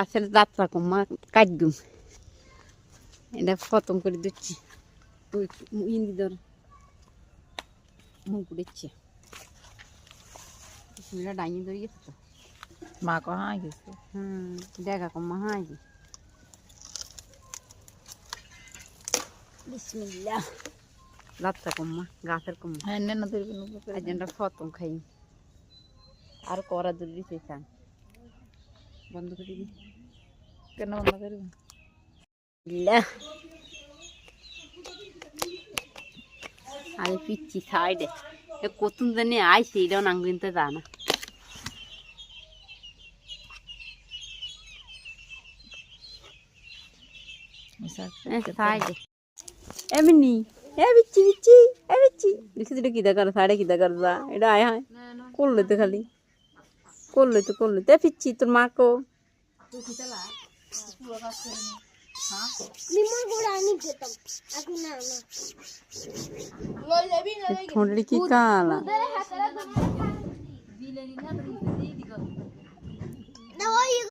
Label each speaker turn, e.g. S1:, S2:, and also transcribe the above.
S1: গাছের যাত্রা কমা কাটগুম এটা খতম করে দিচ্ছি ওই ইন্দিদর মুখ দিচ্ছে বিসমিল্লাহ ডাইনি ধরে গেছে তো
S2: মা কহা গেছে
S1: দেখা কমা হাই বিসমিল্লাহ যাত্রা কমা গাছের কমা
S2: হ্যাঁ না তোর
S1: এজেন্ডা খতম খাই আর করা জরুরি চান বন্ধ করে দিই
S2: কেন বন্ধ করবি
S1: আরে পিচ্ছি সাইডে কতুন জানি আইসে এটাও নাং কিনতে যা না সাইডে এমনি এ বিচ্ছি বিচ্ছি এ বিচ্ছি দেখি এটা কিদা কর সাইডে কিদা কর যা এটা আয় হয় করলে তো খালি করলে তো পিচ্ছি তোর মাকেও ঠোঁটে কি কালা